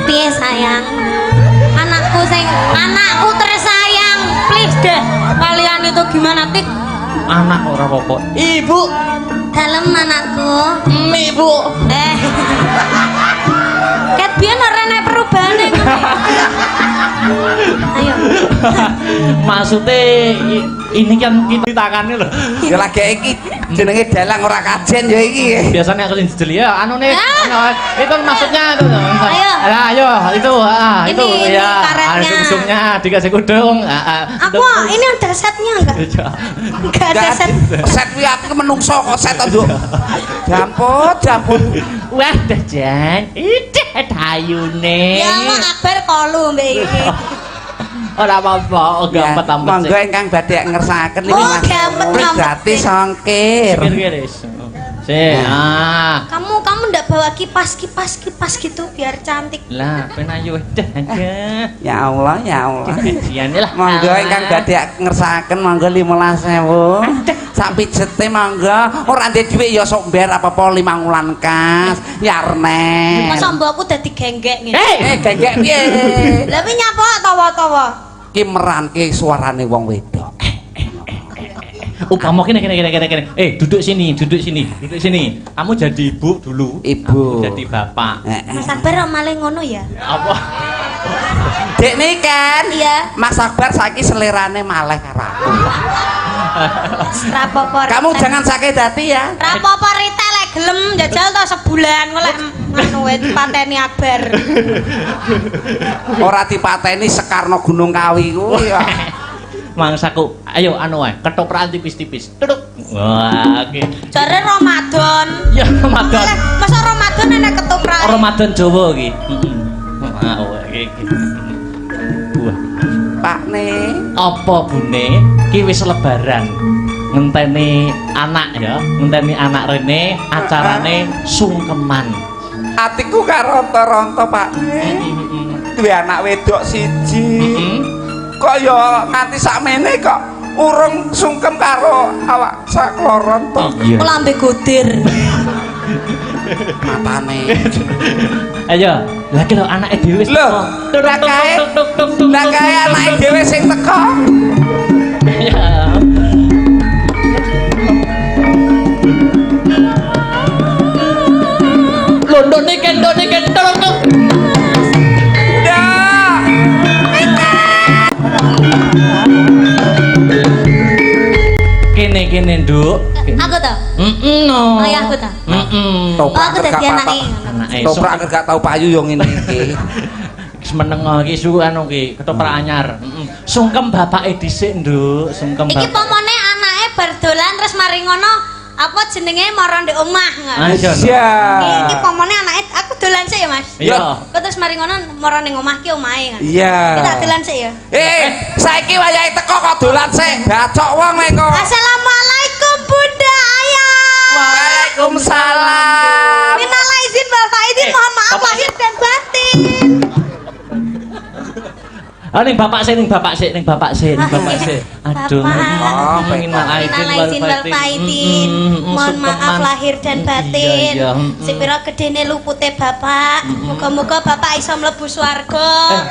Piye sayang? Anakku tersayang. Please deh. Kalian itu gimana tik? Anak ora apa-apa. Ibu. Dalem anakku. Ibu. Ket biyen ora ana perubahane ngono. Ayo. Maksudnya ini kan kita tangannya loh. Ya lagi iki jenenge dalang ora kajen ya iki. Biasanya aku sing jeli ya anu nih. Itu maksudnya itu. Ayo. Ayo itu itu ini ya. karetnya. Ada kudungnya dikasih kudung. Aku ini ada setnya enggak? Enggak ada set. Set kuwi aku menungso kok set to, Nduk. Jamput. Wah, dah Jan. Ide ayune. Ya mau kabar kolu mbek iki. Ora apa-apa, gampet-ampet. Monggo ingkang badhe ngersakaken iki Oh, Mas. gampet-ampet. Gratis ongkir. Kir-kiris. Kamu ndak bawa kipas gitu biar cantik. Lah, penayu dah aja. Ya Allah. Kajian lah. Monggo ingkang badhe ngersakaken monggo 15.000. Sak pijete monggo. Ora ndek dhuwit ya sok mber apa-apa 5 wulan kas. Yarne. Masa mbokku dadi genggek ngene. Genggek piye? Lah pi nyapa tawa-tawa. Ki meranke suarane wong wedok. Kamu kene. Duduk sini. Kamu jadi ibu dulu. Ibu. Jadi bapak. Mas Akbar malah ngono ya? Apa? Dek nih kan? Iya. Mas Akbar saiki selerane maleh karo aku. Rapopo. Kamu jangan sakit hati ya. Rapopo Rita lek gelem jajal to sebulan golek anu dipateni Akbar. Ora dipateni Sekarno Gunung Kawi kuwi ya. Mangsaku, ayo anu ae, ketoprak tipis-tipis. Duduk. Wah, oke. Jare Ramadan. Ya Ramadan. Masa Ramadan ana ketoprak. Ramadan Jawa iki. Heeh. Iki. Buah. Pak ne. Apa bune? Ki wis lebaran. Ngenteni anak ya, ngenteni anak rene acarane sungkeman. Atiku karonto-ronto Pak ne. Duwe anak wedok siji. Kok ya nganti sakmene kok urung sungkem karo awak sakloron to. Iya. Lambe godir. Matane. Ayo, lagi lho anake dhewe wis Lho, teko. lah kae anake dhewe sing teko. Ya. Londone kendone kendong. Kene Nduk. Aku to. No. Ayahku to. Aku dadi anake. Toprak gak tau payu yo ngene iki. Wis meneng iki su anu ki ketoprak anyar. Sungkem bapake dhisik Nduk, sungkem Iki bapak. pomone anake bar dolan terus mari ngono apa jenenge mara ndek omah. Iya. Iki pomone anake aku dolan sik ya Mas. Iya. Kok terus mari ngono mara ning omah ki omahe kan. Iya. Kita dolan sik ya. Saiki wayahe teko kok dolan sik. Bacok wong meko. Assalamualaikum Bunda Ayah. Waalaikumsalam. Minal izin Bapak izin mohon maaf lahir dan batin. Ning bapak sik. Aduh. Minal izin wal faizin. Mohon maaf lahir dan batin. Sepira gedene lupute Bapak. Muga-muga Bapak iso mlebu swarga.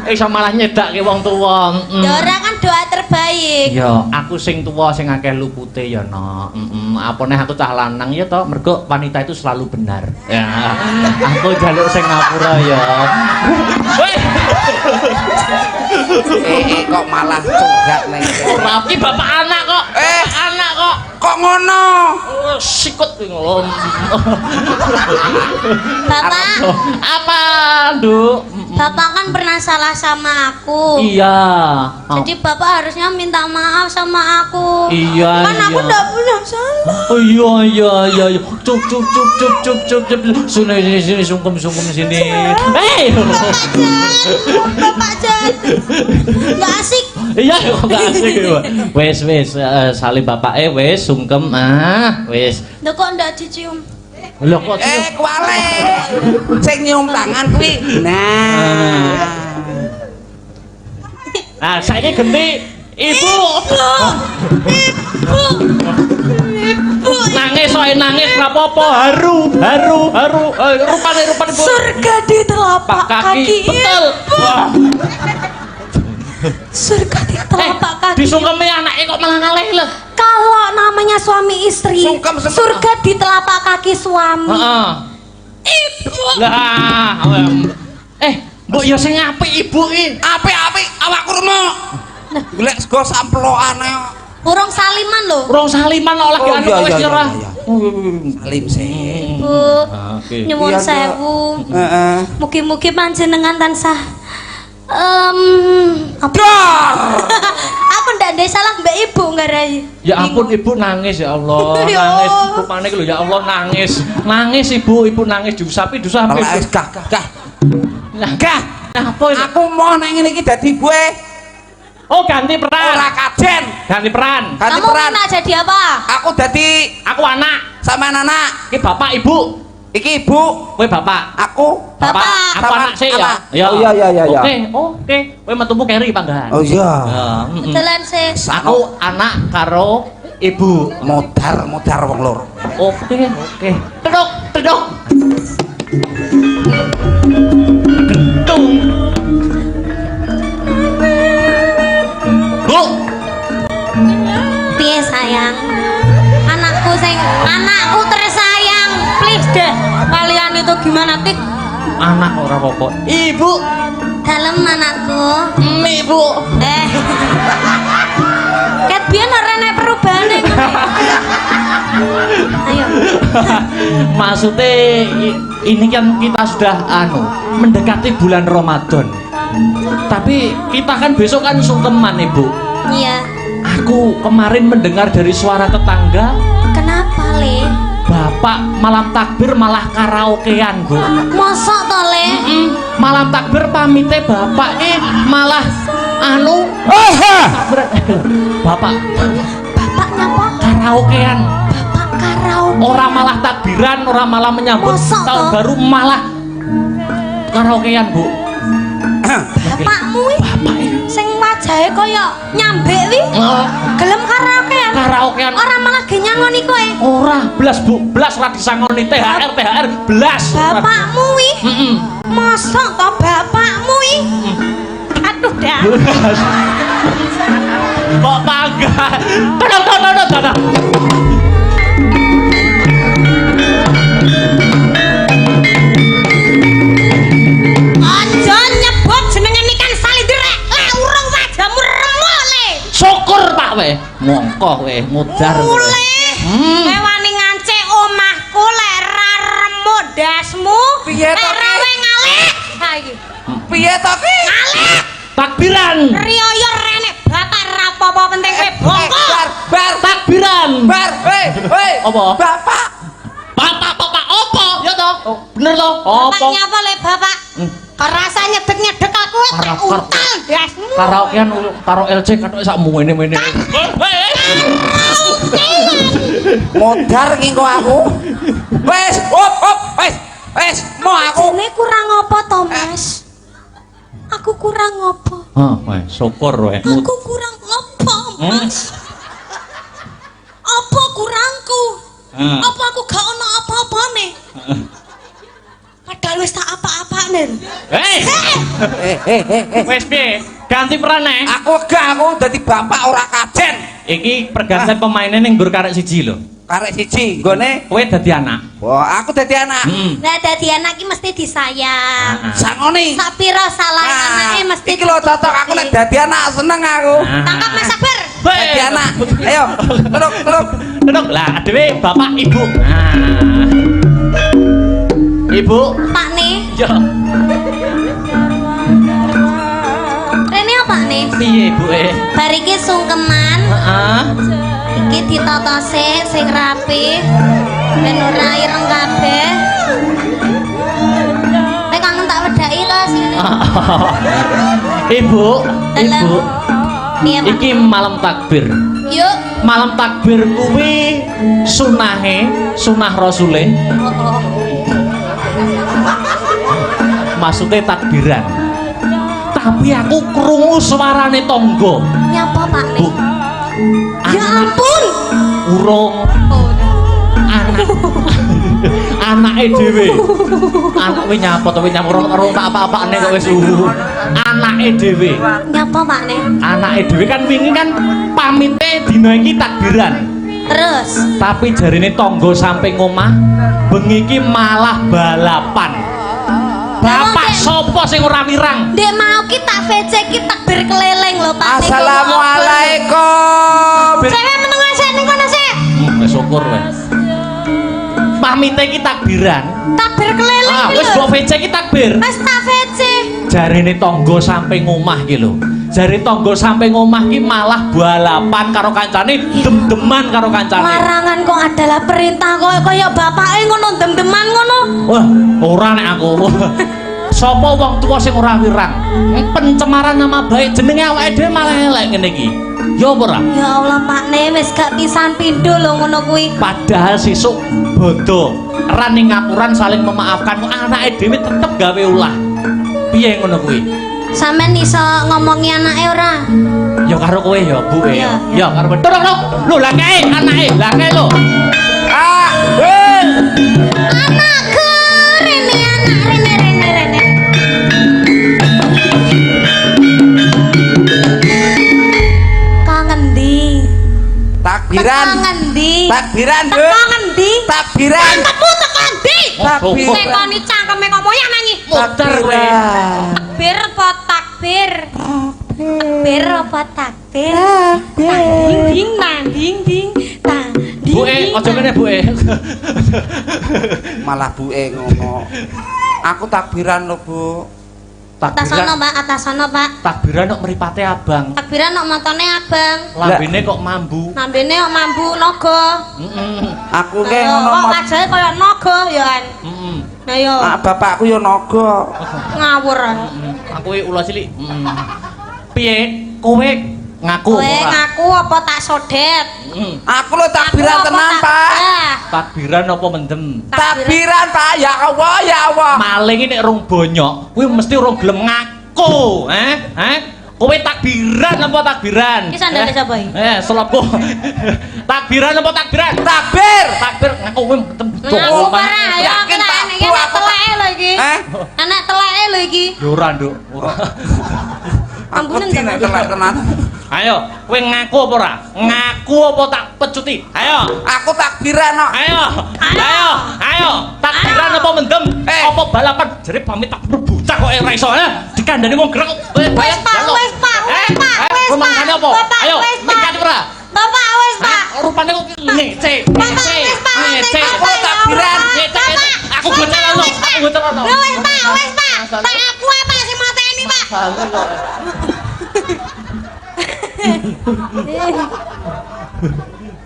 Iso malah nyedake wong tuwa. Ya ora kan doa terbaik. Ya, aku sing tuwa sing akeh lupute ya, Nok. Apane aku cah lanang ya to, mergo wanita itu selalu benar. Ya. Aku jaluk sing ngapura ya. Kok malah cogat ning. Ora iki bapak anak kok. Anak kok. Kok ngono? Sikut ngom. Bapak, Apa, Nduk? Bapak kan pernah salah sama aku. Iya. Jadi Bapak harusnya minta maaf sama aku. Iya. Kan aku enggak pernah salah. Oh iya. Cuk. Sini sungkem sini. Hei. Bapak Jan. Enggak asik. Iya kok gak asik ya. Wes salim bapake wes sungkem wes. Lho kok ndak dicium? Lho kok Kuwale. Sing nyium tangan kuwi. Nah, saiki ganti ibu. Nangis soe nangis ora apa-apa, haru. Rupane ibu. Surga di telapak kaki. Betul. Wah, Surga di telapak kaki. disungkemi anake kok malah ngalih lho. Kalau namanya suami istri, Sungkem semua. surga di telapak kaki suami. Heeh. Ibu. Lah, mbok ya sing apik ibu iki. Apik-apik awakku remo. Golek sego samplokane. Urung saliman lho. Urung saliman oleh Oh, anu iya, wis iya, ora. iya, Salim sih. Bu, Oke. nyuwun Iya, sewu. Heeh. Mugi-mugi panjenengan tansah apa? Dar. Aku ndak ndek salah Mbak Ibu ngarai. Ya ampun ibu nangis ya Allah, Ya nangis. Allah. Rupane lho ya Allah nangis. Nangis ibu nangis diusapi diusapi. Alah, gah. Gah. Apa itu? Aku mau nang ngene iki dadi gue. Oh ganti peran. Ora kajen. Ganti peran. Ganti Kamu peran. minta jadi apa? Aku dadi Aku anak. sama anak. Iki bapak ibu. Iki ibu, Kowe bapak. aku. Bapak. Aku Sama anak sih ya. anak. Ya. Oh, iya. Oke. Kowe metumu keri panggahan. Oh iya. Ya, mm-mm. Jalan sis. Aku anak karo ibu. Modar wong loro. Oke. Tedok. Gedung. Bu. Piye sayang? Anakku tersayang. Please deh. Kalian itu gimana tik? Anak ora apa-apa. Ibu. Dalem anakku. Ibu. Ket biyen ora enek perubahane. Ayo. Maksudnya ini kan kita sudah mendekati bulan Ramadan. Tapi kita kan besok kan sungkeman ibu. Iya. Aku kemarin mendengar dari suara tetangga, Kenapa, Le? bapak malam takbir malah karaokean bu. Mosok to, Le? Malam takbir pamite bapak malah bapak Bapak nyapa? karaokean. Bapak karaoke. Orang malah takbiran, orang malah menyambut Mosok tahun toh? baru malah karaokean bu. Bapakmu sing wajahe kaya nyambek wi. Gelem karaokean. Karaokean. Ora malah ge nyangoni kowe. Ora belas bu, belas ora disangoni THR belas. Bapakmu wi. Mosok to bapakmu wi? Aduh dah. Kok bangga? Tadang. Aja nyebut jenenge Nikan Salindrek. Lah urung wajahmu remo le. Syukur pak we, mongko we mudar. Ule. Kowe wani ngancik omahku lek ra remo dasmu. Piye to, Lek Ki? rawe ngalih. Ha iki. Piye to ki? Ngalih. Takbiran. Riyo rene bapak ra apa-apa penting kowe bongkok. Bar. Takbiran. Hei. Apa? Bapak. Bapak opo? Ya toh. Bener toh? Bapak Opo? nyapa le bapak? Kerasa nyedek-nyedek aku tak utal dasmu. Karaokean karo LC katok sak mene-mene. Modar ki kok aku. Wes, wes, mau aku. Jane kurang apa to, Mas? Aku kurang apa? Wes syukur we. Aku kurang apa, Mas? Apa kurangku? Apa aku gak ono apa-apane? Padahal wis tak apa-apane. Wes piye? Ganti peran Aku dadi bapak ora kajen. Iki pergantian pemainnya ning nggur karek siji lho. Karek siji nggone. Kowe dadi anak. Wah, aku dadi anak. Lah dadi anak iki mesti disayang. Sangoni. Sapira salah anake mesti iki lho cocok aku nek dadi anak seneng aku. tangkap Mas Sabar. Dadi anak. Ayo, terus. Duduk lah, dhewe bapak ibu. Ibu. Pak nih, Ya. rene apa nih? Piye ibuke? Bar iki sungkeman, Heeh. iki ditata sing rapi, ben ora ireng kabeh. Nek kangen tak wedaki to sini. Ibu. Piye, Pak? Iki malam takbir. Yuk. Malam takbir kuwi sunah rasule. Oh. Maksudnya takbiran. Tapi aku krungu suarane tangga. Nyapa Pak Bu. nih? Ya ampun. Urung Oh. Anake dhewe. Anak kowe nyapa to nyapa ora apa-apane kok wis anake dhewe. Nyapa Pakne? Anake dhewe kan wingi kan pamite dina iki takbiran. Terus Tapi jarine tangga sampe ngomah bengi iki malah balapan. Bapak sapa sing ora wirang? Dek mau ki tak VC ki takbir keliling lho Pak. Assalamualaikum. Saya menengah sik ning kono sik. Wis syukur wae. Pamite iki takbiran. Takbir keliling Ah, ki wis lho. mbok VC iki takbir. Wis tak VC. Jarine tangga sampe ngomah ki lho. Jare tangga sampe ngomah ki malah balapan karo kancane, dem-deman karo kancane. Larangan kok adalah perintah kaya bapake ngono dem-deman ngono. Wah, ora nek aku. Sapa wong tuwa sing ora wirang? Pencemaran nama baik jenenge awake dhewe malah elek ngene iki. Ya apa ora? Ya Allah Pakne wis gak pisan pindho lho ngono kuwi. Padahal sesuk bodo ran ning ngapuran saling memaafkan anake dhewe tetep gawe ulah. Piye ngono kuwi? Sampeyan iso ngomongi anake ora? Ya karo kowe ya, Bu. Iya, Ya karo kowe. Lho, lah kae anake, lah kae lho. Ah, Anakku rene anak rene. Kangen di. takbiran. Ngendi? Takbiran, Bu. Teko ngendi? Takbiran. Tepuk teko ndi? Takbir. Tekoni cangkeme kok moyang nanyi. Muter kowe. Takbir apa takbir? Takbir apa takbir? Ding ding. Bu aja ngene Bu. Malah buke ngono. Aku takbiran lho, Bu. Atas sono Pak, atas sono Pak. Takbiran kok mripate abang. Takbiran kok matane abang. Lambene kok mambu. Nambene kok mambu naga. Aku ki Kok ngono. wajahe kaya naga ya kan. Nah yo Ah, bapakku yo naga. ngawur. Aku iki ula cilik. Piye? Kowe ngaku Kowe ora? ngaku apa tak sodet? Aku lho takbiran Aku apa tenan, tak Pak. dah? Takbiran apa mendem? Takbiran, Pak. Ya Allah, ya Allah. Maling nek rong bonyok, kuwi mesti rong gelem ngaku, Kowe takbiran apa takbiran? Iki sandale sapa iki? Selopku. Takbiran apa takbiran? Takbir. Takbir ngaku kowe mendem. Ngaku parah ayo Yakin, kita Pak. anak teleke lho iki. Eh? Anak teleke lho iki. Ya ora, Nduk. Ora. Aku Ampunen, nek Pak. telek tenan. Ayo, kowe ngaku apa ora? Ngaku apa tak pecuti? Ayo. Aku takbiran kok. Ayo. Takbiran apa mendem? Apa balapan? Jare pamit tak buta kok ora iso, dikandani wong grek. Wis Pak, wis Pak. Rumangane apa? Bapak, Ayo, wis, Pak. nekat ora? Bapak wis Pak. Rupane kok ngece. Bapak wis Pak. Aku takbiran. Aku bocah lho. Aku bocah lho. Wis Pak. Tak aku apa sing mateni Pak?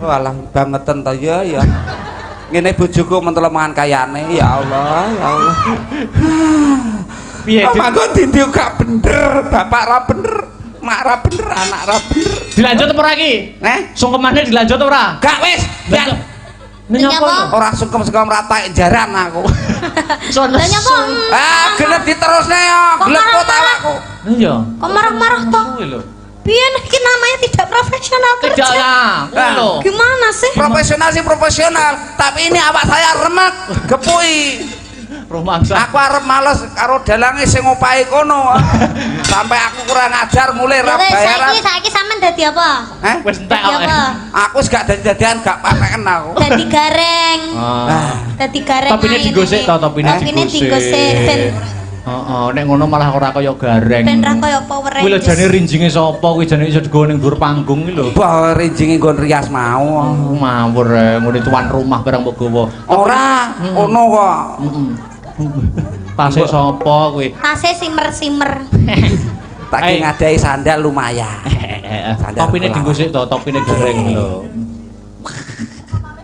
Walah bangetan ta ya. Ngene bojoku mentelomangan kayane, ya Allah, ya Allah. Piye? Mangko dindik gak bener, bapak ra bener, mak ra bener, anak ra bener. Dilanjut apa ora iki? Sungkemane dilanjut ora? Gak wis, gak. Nyapa? Ora sungkem-sungkem rata jaran aku. Lah nyapa? Ah, gelem diterusne yo, gelem kok awakku. Iya. Kok marah-marah toh? Kuwi lho. Piye iki namanya tidak profesional Tidak kerja? lah. Kuwi lho. Gimana sih? Profesional sih profesional, tapi ini awak saya remek, gepui. Rumangsa. Aku arep males karo dalange sing opahe kono. Sampai aku kurang ajar mulai ra bayaran. Saiki sampean dadi apa? Wis entek Dadi apa? Aku wis gak dadi-dadian gak pateken aku. Dadi gareng. Dadi gareng. Topine digosek to, topine digosek ben Heeh, nek ngono malah ora kaya gareng. ben ra kaya Power Kuwi lho Rangers. jane rinjinge sapa kuwi jane iso digawa ning dhuwur panggung kuwi lho. Bah rinjinge nggon rias mau. Mawur ngene tuan rumah barang mbok gawa. Ora, ono kok. Tasih sapa kuwi? Tase simer-simer. Tak ki ngadai sandal lumayan. Topine digosek to, topine gareng lho.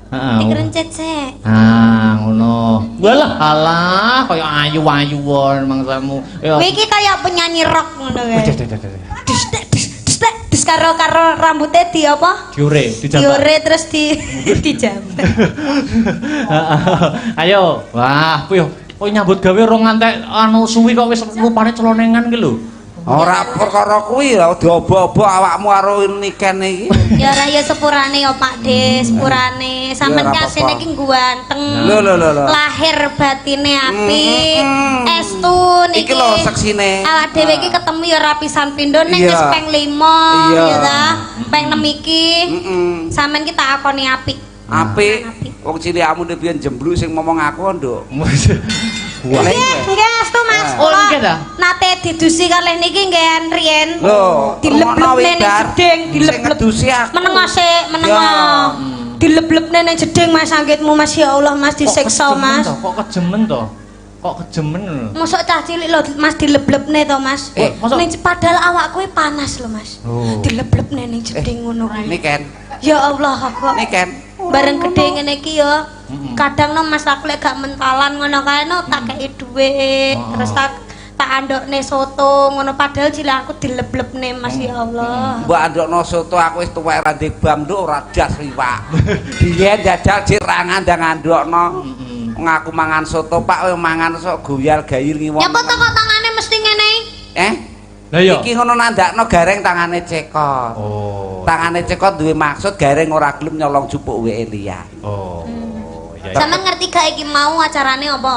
Heeh. Dikerencet sik. Ngono. Walah, alah kaya ayu-ayuwon mangsamu. Kowe iki kaya penyanyi rock ngono kae. Dis karo rambutnya di apa? Diore, dijambak. Diore terus dijambak. Ayo. Wah, kuwi kok nyambut gawe rong ngantek anu suwi kok wis rupane celonengan ki lho. Ora perkara kuwi lho diobo-obo awakmu karo niken iki. Ya ora ya sepurane ya Pak De, sepurane. Sampeyan kasine iki ganteng. Lho. Lahir batine apik. Estu niki. Iki lho seksine. Awak dhewe iki ketemu ya rapisan pindho ning wis peng 5 ya ta. Peng 6 iki. Sampeyan ki tak akoni apik. Apik. Wong cilikmu biyen jembluk sing ngomong aku, Nduk. Nggih, astu Mas. Oh, nggih ta? Nate didusi kalih niki nggih riyen. Lho, dileblebne ning jeding, dilebleb. Menengo sik, menengo. Dileblebne ning jeding Mas anggitmu Mas ya Allah Mas disiksa Mas. Kok kejemen to? Kok kejemen lho. Mosok cah cilik lho Mas dileblebne to Mas. Ning padahal awak kowe panas lho Mas. Dileblebne ning jeding ngono kuwi. Niken. Ya Allah kok. Niken. Bareng gedhe ngene iki ya. Kadang no Mas aku lek gak mentalan ngono kae no tak kei dhuwit. Terus tak andokne soto ngono padahal cilik aku dileblebne Mas ya Allah. Mbok andokno soto aku wis tuwek ra ndek bam nduk ora das riwak. Biyen jajal cirangan ndang andokno. Ngaku mangan soto Pak kowe mangan sok goyal gayir ngiwon. Ya kok tangane mesti ngene. Lah iya. Iki ngono nandakno gareng tangane cekot. Oh. Tangane cekot duwe maksud gareng ora gelem nyolong jupuk weke liyan. Oh. Ya. Sampeyan ngerti gak iki mau acarane apa?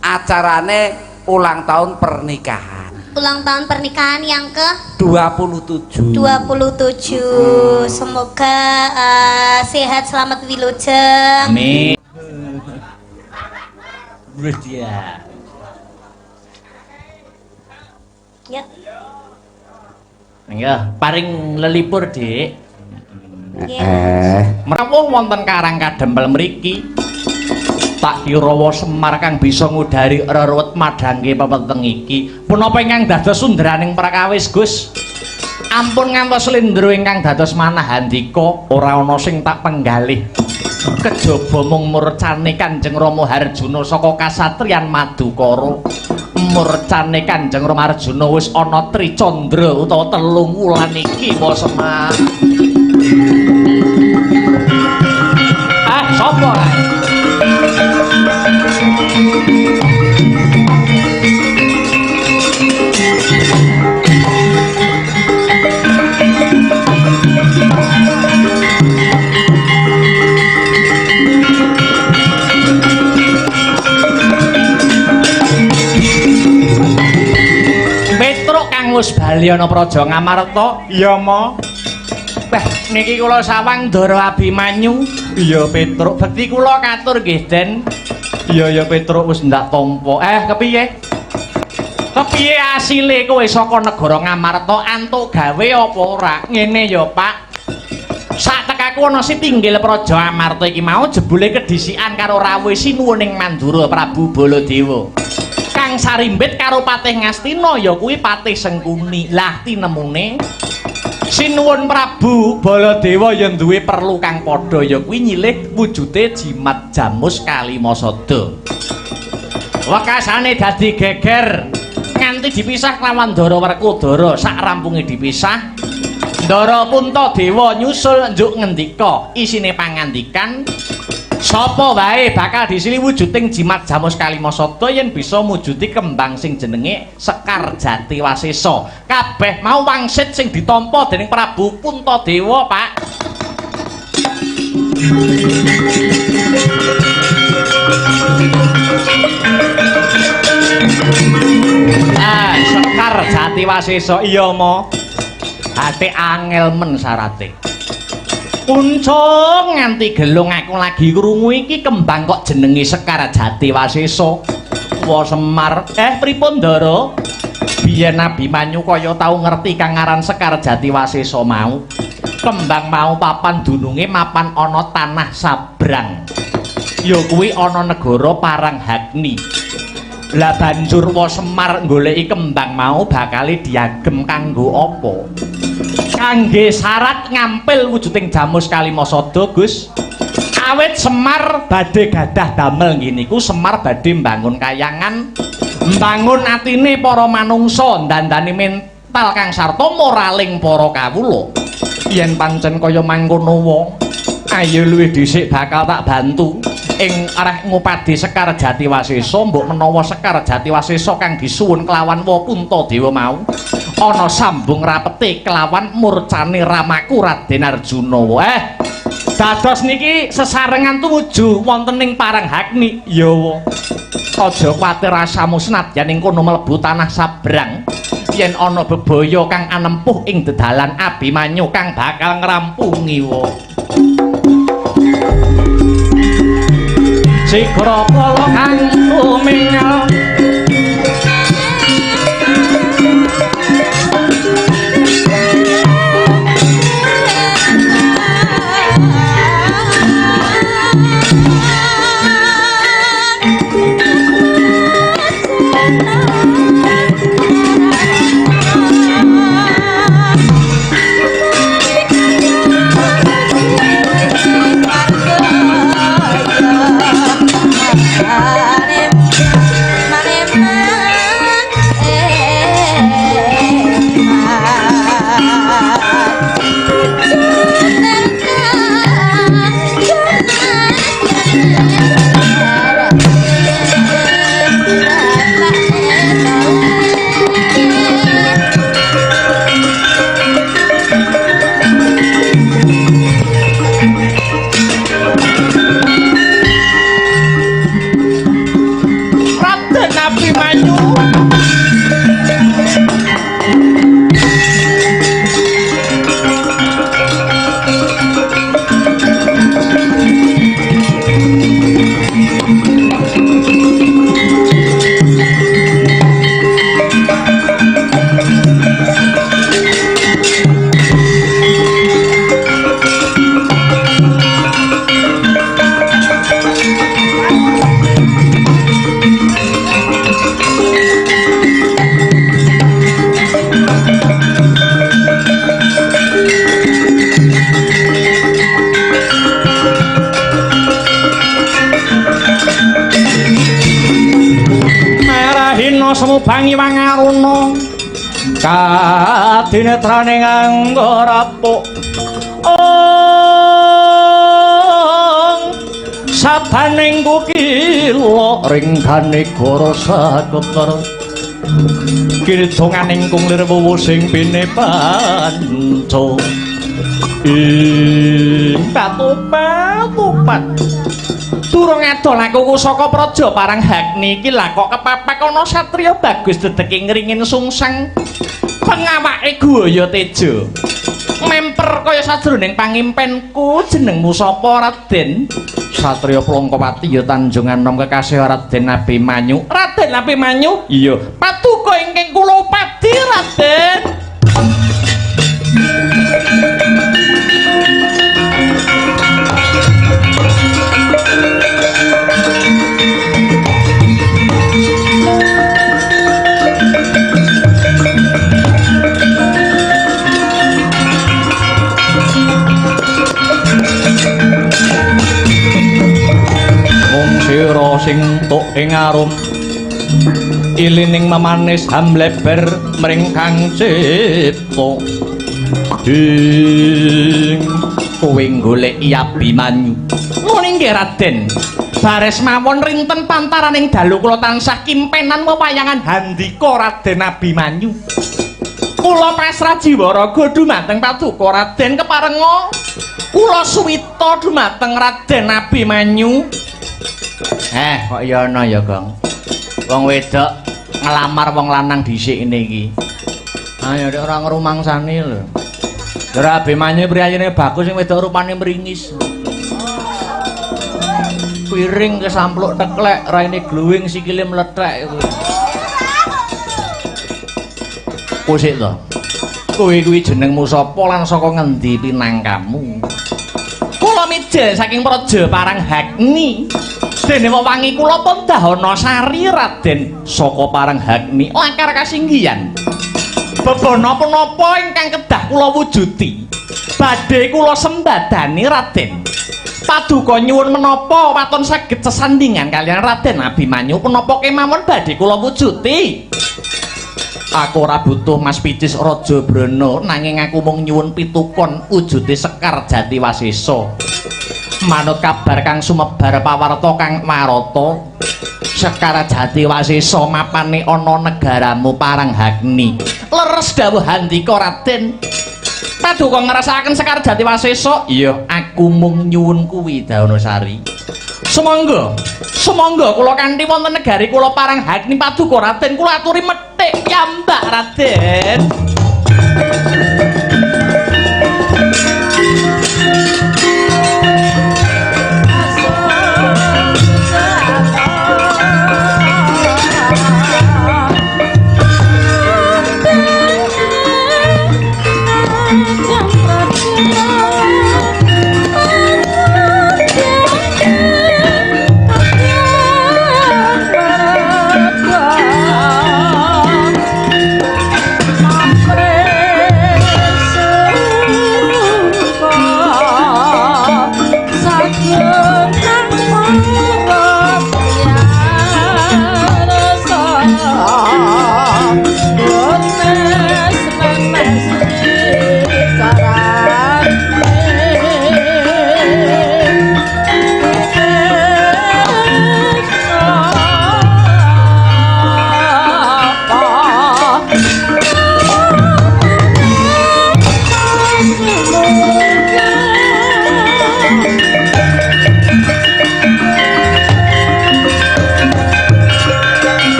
Acarane ulang tahun pernikahan. Ulang tahun pernikahan yang ke 27. Semoga sehat selamat wilujeng. Amin. Berdia. Ya. Nggih, paring lelipur, Dik. Menawa wonten karang kadempel mriki tak kirawa Semar kang bisa ngudari reruwet madhangke pepeteng iki punapa ingkang dados sundraning prakawis Gus ampun ngantos slendro ingkang dados manah handika ora ana sing tak penggalih kejaba mung murcane Kanjeng Rama Harjuna saka kasatriyan Madukara murcane Kanjeng Rama Harjuna wis ana tricandra utawa 3 wulan iki Po Semar. Sapa? Petruk kang wis bali ana Praja Ngamarta. Iya, Mo. Niki kula sawang Ndara Abimanyu. Iya Petruk, bekti kula katur nggih Den. Iya Petruk wis ndak tampa. Kepiye? Kepiye asile kowe saka negara Ngamarta antuk gawe apa ora? Ngene ya Pak. Sak tekaku ana si tinggil Praja Amarta iki mau jebule kedhisikan karo rawuh sinuwuning Mandura Prabu Baladewa. Kang sarimbit karo Patih Ngastina ya kuwi Patih Sengkuni. Lah tinemune Sinuwun Prabu Baladewa yen duwe perlu kang padha ya kuwi nyilih wujude jimat Jamus Kalimasada. Wekasane dadi geger nganti dipisah kelawan Ndara Werkudara sak rampunge dipisah. Ndara Puntadewa nyusul njuk ngendika isine pangandikan sapa wae bakal disili wujuding jimat Jamus Kalimasada yen bisa mujudi kembang sing jenenge Sekar Jati Wasesa. Kabeh mau wangsit sing ditampa dening Prabu Puntadewa, Pak. Sekar Jati Wasesa iya, Mo. Ate angel men sarate. Kuncung nganti gelung aku lagi krungu iki kembang kok jenenge Sekar Jati Wasesa. Wa Semar, pripun Ndara? Biyen Abimanyu kaya tau ngerti kang aran Sekar Jati Wasesa mau. Kembang mau papan dununge mapan ana tanah sabrang. Ya kuwi ana negara Paranghagni. Lah banjur Wa Semar goleki kembang mau bakale diagem kanggo apa? Kangge syarat ngampil wujuding Jamus Kalimasada, Gus. Awit Semar badhe gadah damel ngene iku Semar badhe mbangun kayangan, mbangun atine para manungsa, ndandani mental kang sarta moraling para kawula. Yen pancen kaya mangkono wong, ayo luwih dhisik bakal tak bantu. ing areh ngupadi Sekar Jatiwasesa mbok menawa Sekar Jatiwasesa kang disuwun kelawan Puntadewa mau ana sambung rapete kelawan murcane ramaku Raden Arjuna. Dados niki sesarengan tumuju wonten ing Paranghagni. Ya wa. Aja kuwatir rasamu senadyan ing kono mlebu tanah sabrang. Yen ana bebaya kang anempuh ing dedalan Abimanyu kang bakal ngrampungi wa. Sigra pala kang tumingal Semubangi wangaruna kadinetrane nganggo rapuk sabaning kukila ringgane goro sakeker kidonganing kunglir wuwu sing pinepanca ing patupat durung adol aku saka praja Paranghagni iki lah kok kepepek ana satriya bagus dedeke ngringin sungsang pengawake Gwaya Teja memper kaya sajroning pangimpenku jenengmu sapa Raden Satriya Plongkowati ya Tanjung Anom kekasih Raden Abimanyu. Raden Abimanyu iya patuko ingkang kula upadi Raden. Sira sing tuk ing arum ilining memanis hamleber mring kang cipta ding kowe goleki Abimanyu muni nggih Raden bares mawon rinten pantaraning dalu kula tansah kimpenan wewayangan handika Raden Abimanyu kula pasrah jiwa raga dumateng paduka Raden keparenga kula suwita dumateng Raden Abimanyu. Kok ya ana ya, Gong. Wong wedok ngelamar wong lanang dhisik niki. Ayo nek ora ngrumangsani lho. Dara Abimanyu priyayine bagus sing wedok rupane mringis. Piring kesampluk teklek, raine gluwing sikile mlethek kuwi. Kusik to. Kowe kuwi jenengmu sapa lan saka ngendi pinangkamu? Kula mijil saking praja Paranghagni. Dene wewangi kula Pandahana Sari Raden saka Paranghagni lakar kasinggihan. Bebana punapa ingkang kedah kula wujudi badhe kula sembadani Raden. Paduka nyuwun menapa waton saged sesandingan kaliyan Raden Abimanyu punapa kemawon badhe kula wujudi. Aku ora butuh Mas Picis Raja Brana nanging aku mung nyuwun pitukon wujude Sekar Jatiwasesa. manut kabar kang sumebar pawarta kang marata Sekar Jati Wasesa mapane ana negaramu Paranghagni leres dawuh handika Raden paduka ngrasakaken Sekar Jati Wasesa iya aku mung nyuwun kuwi Daunasari Sumangga kula kanthi wonten negari kula Paranghagni paduka Raden kula aturi methik piyambak Raden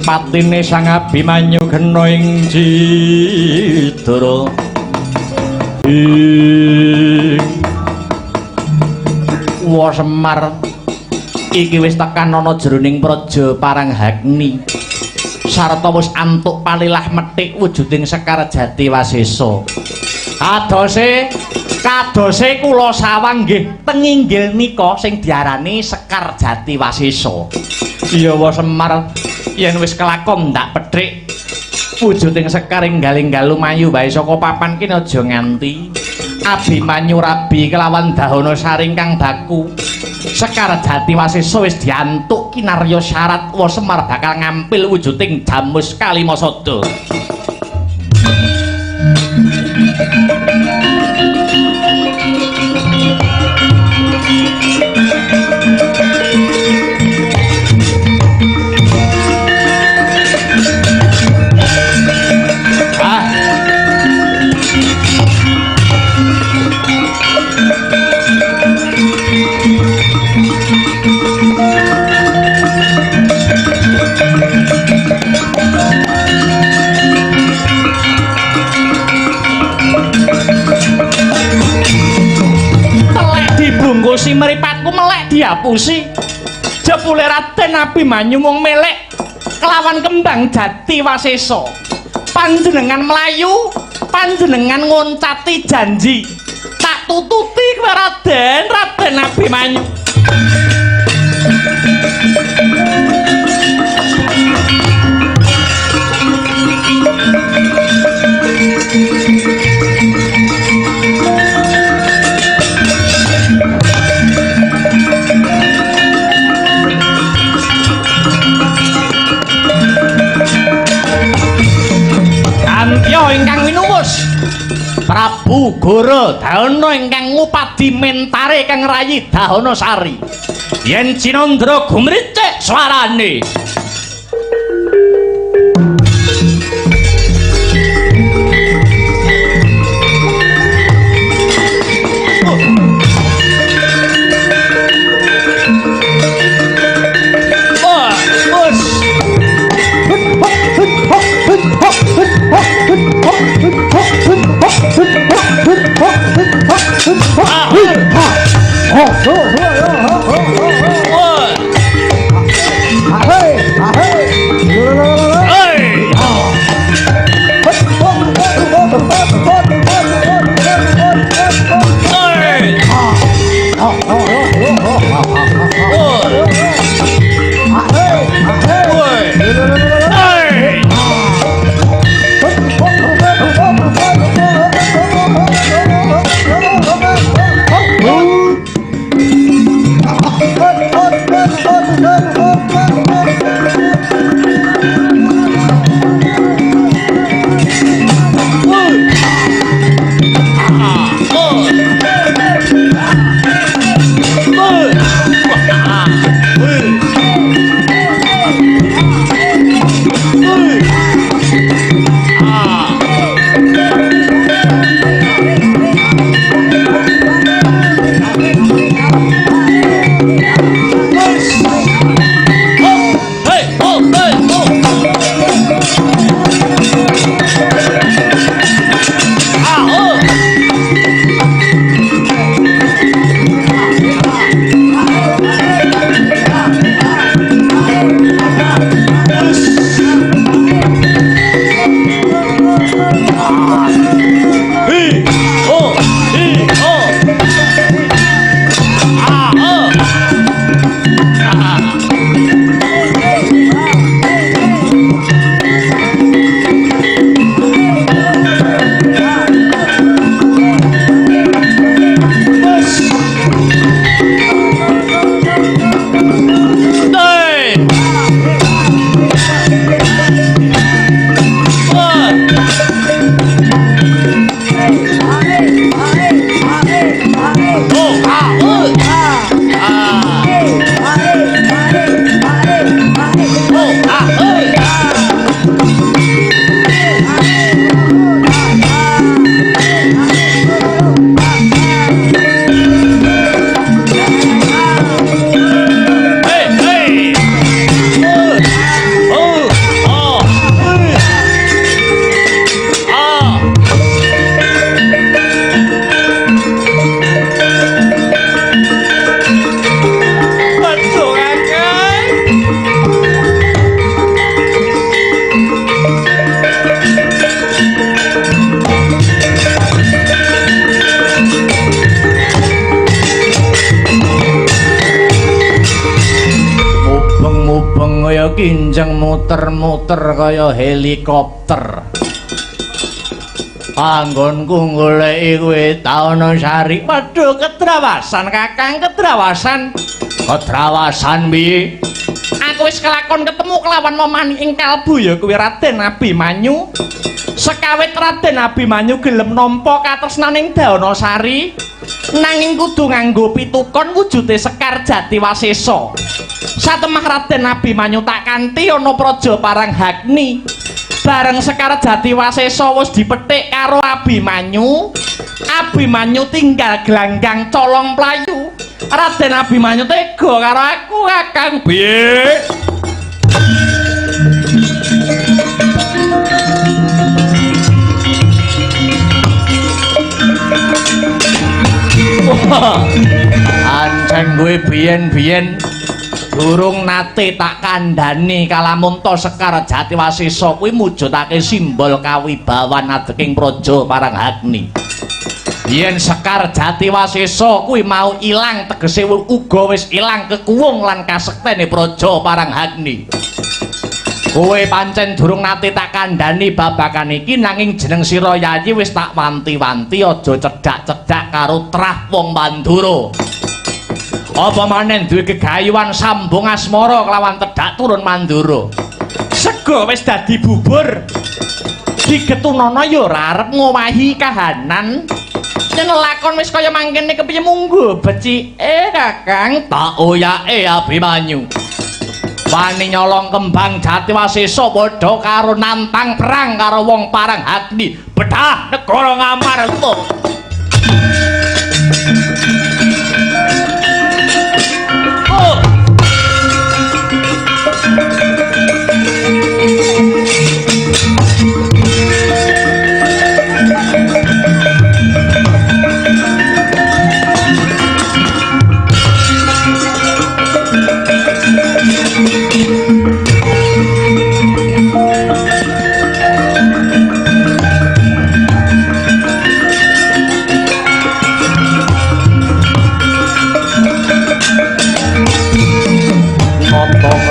Patine Sang Abimanyu kena ing Jidara Wa Semar iki wis tekan ana jroning praja Paranghagni sarta wis antuk palilah methik wujuding Sekar Jati Wasesa kadose kula sawang nggih tenginggil nika sing diarani Sekar Jati Wasesa iya Wa Semar yen wis kelakon ndak pedhik wujuding Sekar enggal-enggal lumayu bae saka papan kene aja nganti Abimanyu rabi kelawan Daunasari kang baku Sekar Jati Wasesa wis diantuk kinarya syarat Wa Semar bakal ngampil wujuding Jamus Kalimasada si mripatku melek diapusi jebule Raden Abimanyu mung melek kelawan kembang Jati Wasesa panjenengan melayu panjenengan ngoncati janji tak tututi kowe Raden Abimanyu Antya ingkang winuwus Prabu Gorodana ingkang ngupadi mentare kang rayi Daunasari yen Cinandra gumricik swarane Hey! muter-muter kaya helikopter. Anggonku goleki kowe taono sari. Waduh, kedrawasan Kakang, kedrawasan. Kedrawasan piye? Aku wis kelakon ketemu kelawan momani ing kalbu ya kuwi Raden Abimanyu. Sekawit Raden Abimanyu gelem nampa katresnaning Daonasari nanging kudu nganggo pitukon wujude Sekar Jatiwasesa. Satemah Raden Abimanyu tak kanthi ana praja Paranghagni. Bareng Sekar Jatiwasesa wis dipethik karo Abimanyu. Abimanyu tinggal gelanggang colong playu. Raden Abimanyu tega karo aku Kakang piye? Ancen gue biyen-biyen durung nate tak kandhani kalamun to Sekar Jatiwasesa kuwi mujudake simbol kawibawan adeking praja Paranghagni. Yen Sekar Jatiwasesa kuwi mau ilang tegese uga wis ilang kekuwung lan kasektene praja Paranghagni. Kowe pancen durung nate tak kandhani babagan iki nanging jeneng sira Yayi wis tak wanti-wanti aja cedhak-cedhak karo trah wong Mandura. Apa maneh duwe gegayuhan sambung asmara kelawan tedhak turun Mandura. Sega wis dadi bubur. Digetunana ya ora arep ngowahi kahanan. Yen lakon wis kaya mangkene kepiye munggo becike Kakang tak oyake Abimanyu. Wani nyolong kembang Jatiwasesa padha karo nantang perang karo wong Paranghagni bedah negara Ngamarta. Oh.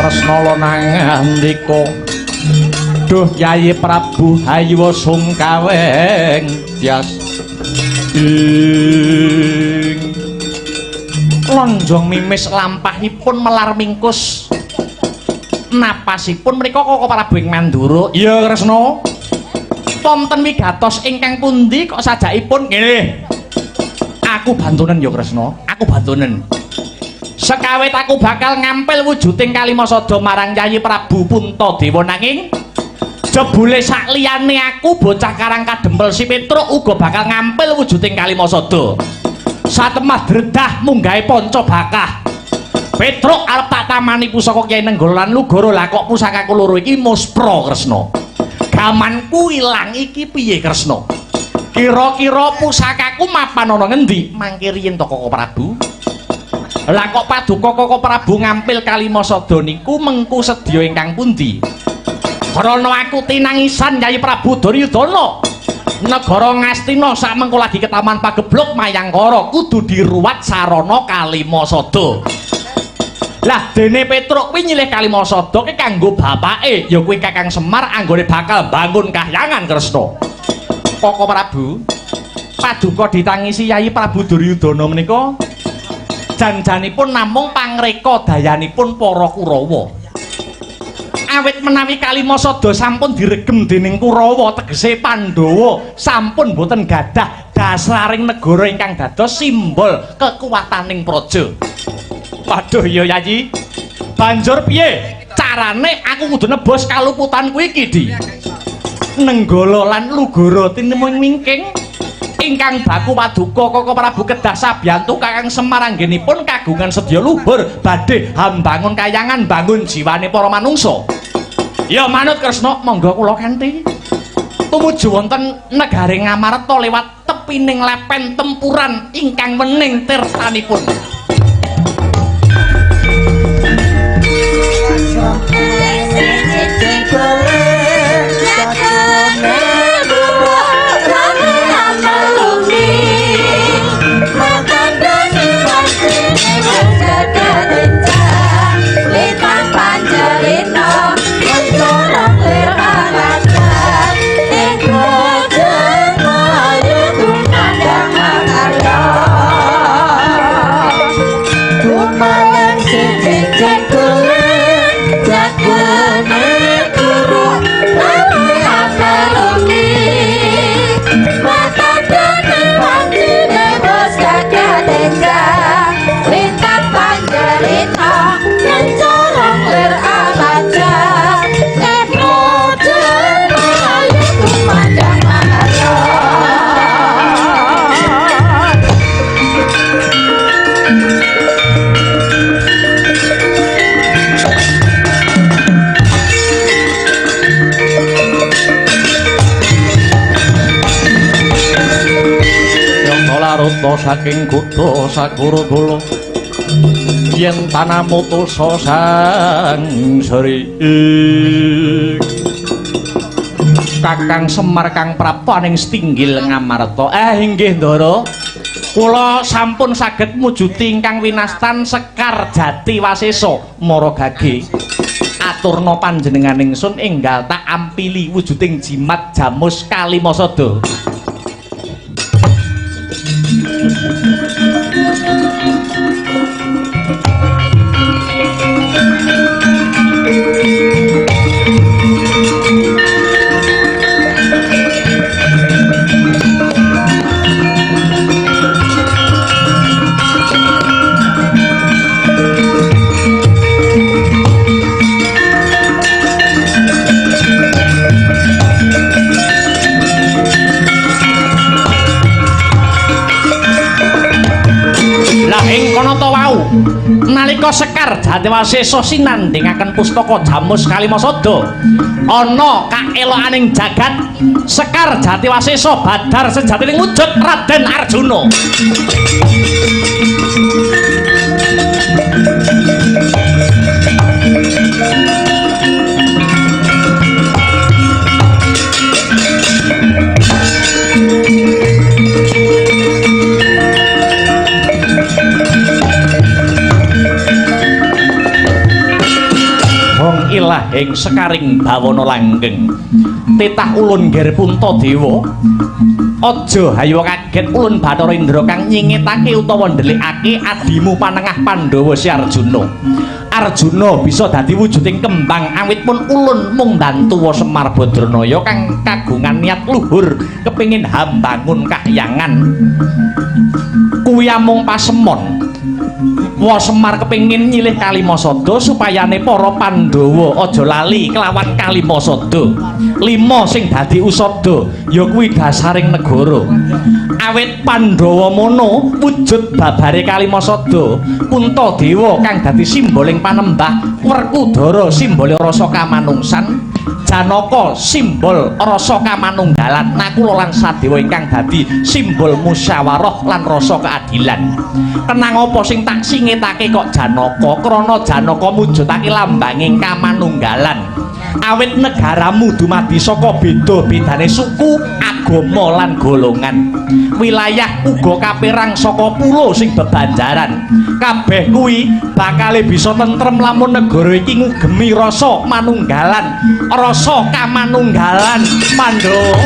Kresna nangandika duh Yayi Prabu Hayuwa sungkaweng tias ing lonjong mimis lampahipun melar mingkus napasipun menika Koko Prabu ing Mandura. Iya Kresna wonten wigatos ingkang pundi kok sajakipun nggih aku bantunen ya Kresna aku bantunen. Sekawit aku bakal ngampil wujuding Kalimasada marang Yayi Prabu Puntadewa nanging jebule sakliyane aku bocah karang kadempel si Petruk uga bakal ngampil wujuding Kalimasada. Satemah dredah munggahe panca bakah. Petruk arep tak tamani pusaka Kyai Nenggala lan Lugoro lah kok pusakaku loro iki muspra Kresna. Gamanku ilang iki piye Kresna? Kira-kira pusakaku mapan ana ngendi? Mangke riyen to Koko Prabu? Lah kok paduka Koko Prabu ngampil Kalimasada niku mengku sedya ingkang pundi? Krana aku tinangisan Yayi Prabu Duryudana. Negara Ngastina samengko lagi ketaman pagebluk Mayangkara kudu diruwat sarana Kalimasada. Lah dene Petruk kuwi nyilih Kalimasada ki kanggo bapake ya kuwi Kakang Semar anggone bakal bangun kahyangan Kresna. Koko Prabu paduka ditangisi Yayi Prabu Duryudana menika janjanipun namung pangreka dayanipun para Kurawa. Awit menawi Kalimasada sampun diregem dening Kurawa tegese Pandhawa sampun boten gadah dasaring negara ingkang dados simbol kekuwataning praja. Waduh ya Yayi. Banjur piye carane aku kudu nebus kaluputanku iki Di? Nenggala lan Lugoro tinemung mingking ingkang baku paduka Koko Prabu kedah sabiyantu Kakang Semar anggenipun kagungan sedya luhur badhe hambangun kayangan bangun jiwane para manungsa. Ya manut Kresna monggo kula kanthi tumuju wonten negare Ngamarta liwat tepining lepen tempuran ingkang wening tirtanipun. Panjalina Marta saking kutha Sakuragala yen tanah mutusa sang sri Kakang Semar kang prapaning setinggil ngamarta. Inggih Ndara. Kula sampun saged mujuti ingkang winastan Sekar Jati Wasesa Maragage. Aturna panjenengan ingsun enggal tak ampili wujuding jimat Jamus Kalimasada. Nalika Sekar Jati Wasesa sinandhingaken pustaka Jamus Kalimasada ana kaelokaning jagat Sekar Jati Wasesa badhar sejatining wujud Raden Arjuna. Ilahing sekaring bawana langgeng titah ulun nger Puntadewa aja hayo kaget ulun Bathara Indra kang nyingetake utawa ndelikake adimu panengah Pandhawa si Arjuna. Arjuna bisa dadi wujuding kembang awit pun ulun mung bantu Semar Badranaya kang kagungan niat luhur kepingin hambangun kahyangan kuwi amung pasemon. Semar kepingin nyilih Kalimasada supayane para Pandhawa aja lali kelawan Kalimasada. 5 sing dadi usada ya kuwi dasaring negara. Awit Pandhawa mono wujud babare Kalimasada, Puntadewa kang dadi simboling panembah, Werkudara simbole rasa kamanungsan, Janaka simbol rasa kamanunggalan, Nakula lan Sadewa ingkang dadi simbol musyawarah lan rasa keadilan. Kenang apa sing tak singetake kok Janaka? Krana Janaka mujudake lambanging kamanunggalan. Awit negaramu dumadi saka beda-bedane suku, agama lan golongan. Wilayah uga kapérang saka pulo sing bebanjaran. Kabeh kuwi bakale bisa tentrem lamun negara iki ngugemi rasa manunggalan, rasa kamanunggalan. Pandhawa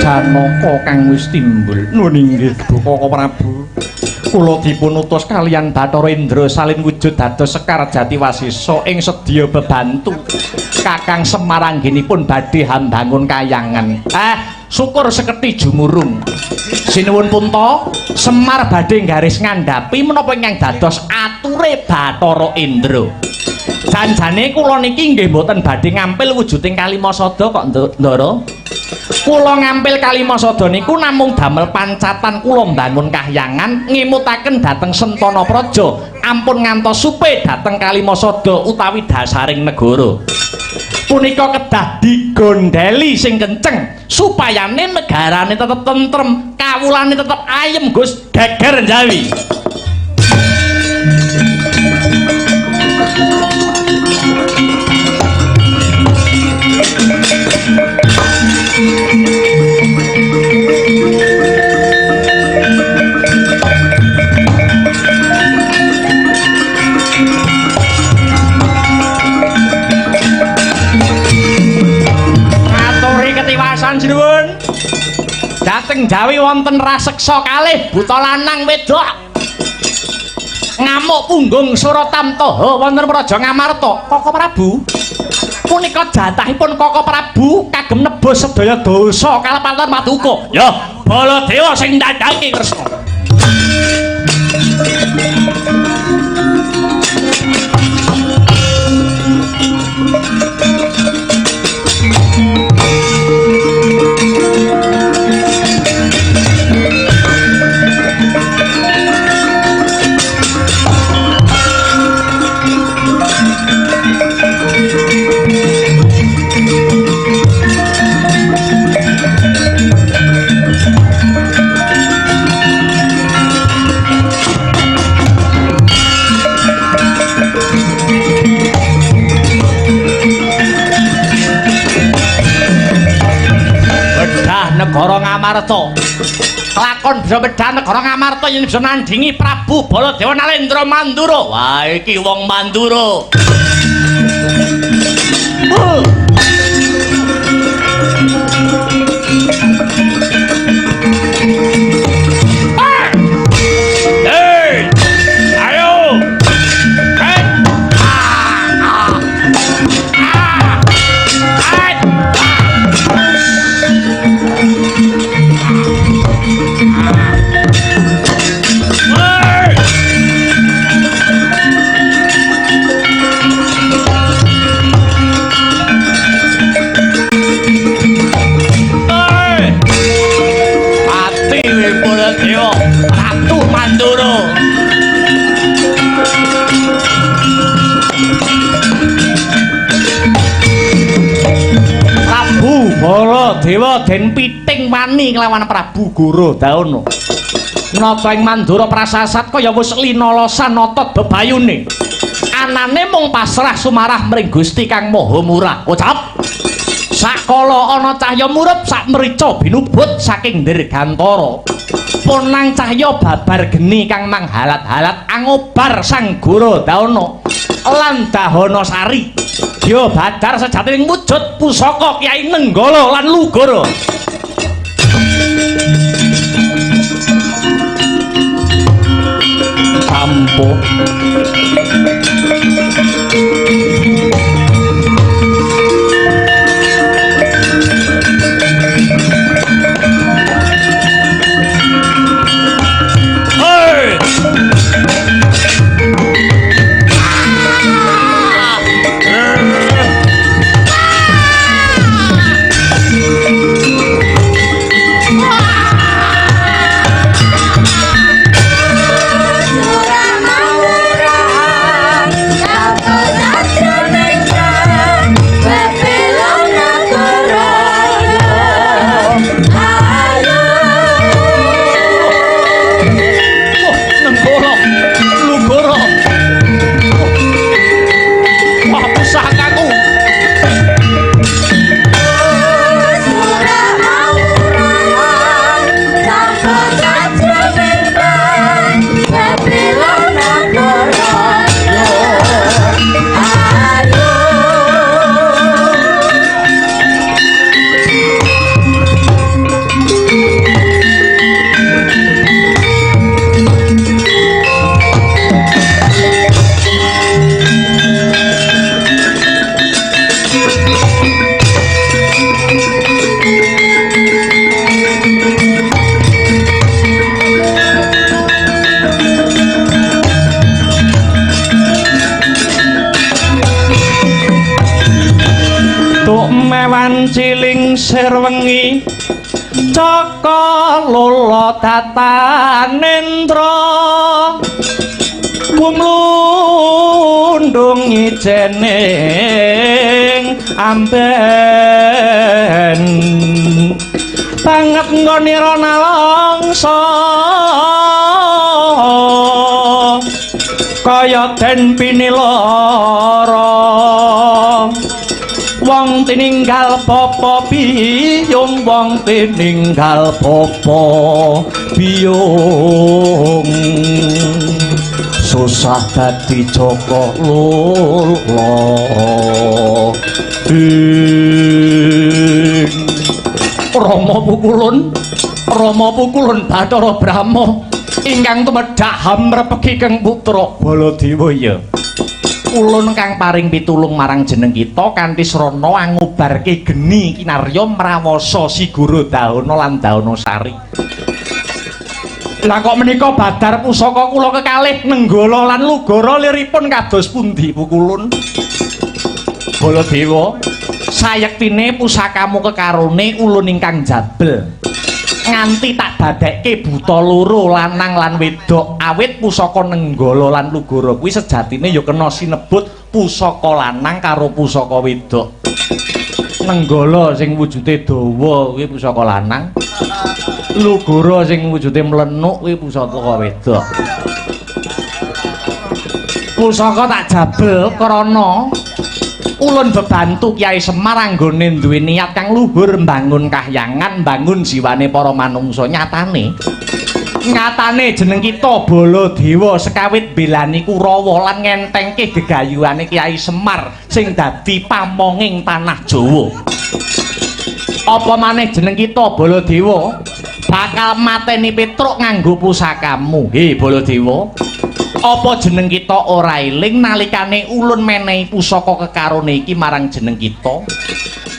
Janaka kang wis timbul. Nun inggih Koko Prabu. Kula dipun utus kaliyan Bathara Indra salin wujud dados Sekar Jati Wasesa ing sedya bebantu Kakang Semar anggenipun badhe hambangun kayangan. Syukur seketi jumurung. Sinuwun Punta, Semar badhe garis ngandhapi menapa ingkang dados ature Bathara Indra. Janjane kula niki nggih mboten badhe ngampil wujuding Kalimasada kok Ndara. Kula ngampil Kalimasada niku namung damel pancatan kula mbangun kahyangan ngemutaken dhateng Sentana Praja ampun ngantos supe dhateng Kalimasada utawi dasaring negara. Punika kedah digondheli sing kenceng supayane negarane tetep tentrem, kawulane tetep ayem Gus geger Jawi. Sinuwun dhateng Jawi wonten raseksa kalih buta lanang wedok ngamuk punggung Suratamtaha wonten Praja Ngamarta. Koko Prabu punika jatahipun Koko Prabu kagem nebus sedaya dosa kalepatan Paduka. Ya Baladewa sing ndandhaki Kresna. Ngamarta. Lakon bisa medhal negara Ngamarta yen bisa nandhingi Prabu Baladewa Nalendra Mandura. Wah, iki wong Mandura. Ratu Mandura. Prabu Baladewa den piting wani kelawan Prabu Gorodana. Nata ing Mandura prasasat kaya wis linalosan nata bebayune. Anane mung pasrah sumarah mring Gusti Kang Maha Murah. Ucap sakala ana cahya murup sak mrica binubut saking dirgantara. Ponang cahya babar geni kang manghalat-halat angobar Sang Gorodana lan Dahana Sari. Ya badar sejatining wujud pusaka Kyai Nenggala lan Lugara. Sampun ciling sir wengi Caka Lula Tatanendra mlundung ijening amben banget ngonira nalangsa kaya den pinilara wong tininggal bapa biyung wong tininggal bapa biyung susah dadi Jaka Lula Rama Pukulun Bathara Brahma ingkang tumedhak hamrepegi keng putra Baladewa. Ulun kang paring pitulung marang jeneng kita kanthi srana angubarke geni kinarya mrawasa Si Gorodana lan Dahana Sari. Lah kok menika badar pusaka kula kekalih Nenggala lan Lugara liripun kados pundi Pukulun? Baladewa, sayektine pusakamu kekarone ulun ingkang jabel. Nganti tak dadekke buta loro lanang lan wedok awit pusaka Nenggala lan Lugara kuwi sejatine ya kena sinebut pusaka lanang karo pusaka wedok. Nenggala sing wujude dawa kuwi pusaka lanang, Lugara sing wujude mlenuk kuwi pusaka wedok. Pusaka tak jabel krana Ulun bebantu Kyai Semar anggone duwe niat kang luhur mbangun kahyangan, mbangun jiwane para manungsa. Nyatane jeneng kita Baladewa sekawit belani Kurawa lan ngentengke gegayuhane Kyai Semar sing dadi pamonging tanah Jawa. Apa maneh jeneng kita Baladewa bakal mateni Petruk nganggo pusakamu. He Baladewa, apa jeneng kita ora eling nalikane ulun menehi pusaka kekarone iki marang jeneng kita?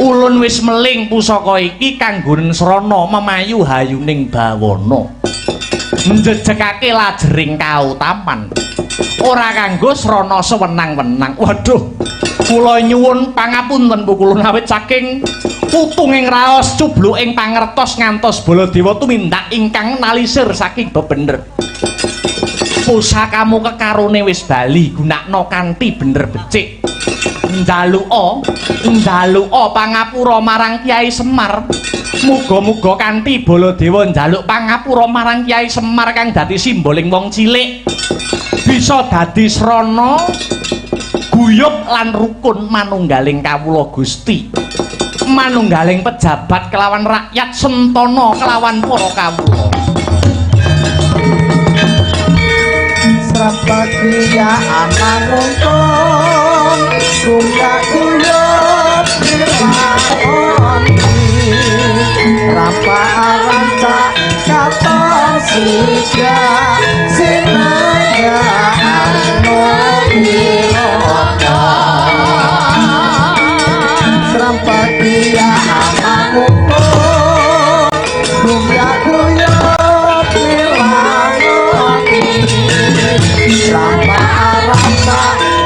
Ulun wis meling pusaka iki kanggo srana memayu hayuning bawana. Njejekake lajering kautaman. Ora kanggo srana sewenang-wenang. Waduh, kula nyuwun pangapunten Bu Kulun awit saking putunging raos cubluking pangertos ngantos Baladewa tumindak ingkang nalisir saking bebener. Pusakamu kekarone wis bali gunakno kanthi bener becik. Njaluka pangapura marang Kyai Semar. Muga-muga kanthi Baladewa njaluk pangapura marang Kyai Semar kang dadi simboling wong cilik bisa dadi srana guyub lan rukun manunggaling kawula Gusti, manunggaling pejabat kelawan rakyat sentana kelawan para kawula. Srapakia anak ngomong guyub Rapa aranca katon sida sinaya anu piroka Srampatia amamuko gumya guyub milangoni Rapa aranca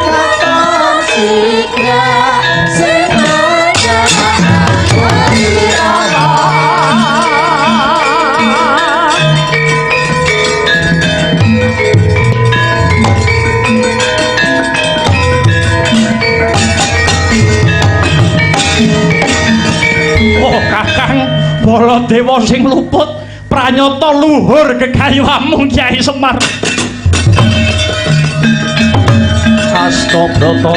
katon sida sinaya anu piroka Baladewa sing luput pranyata luhur gegayuhanmu Kyai Semar. Astabrata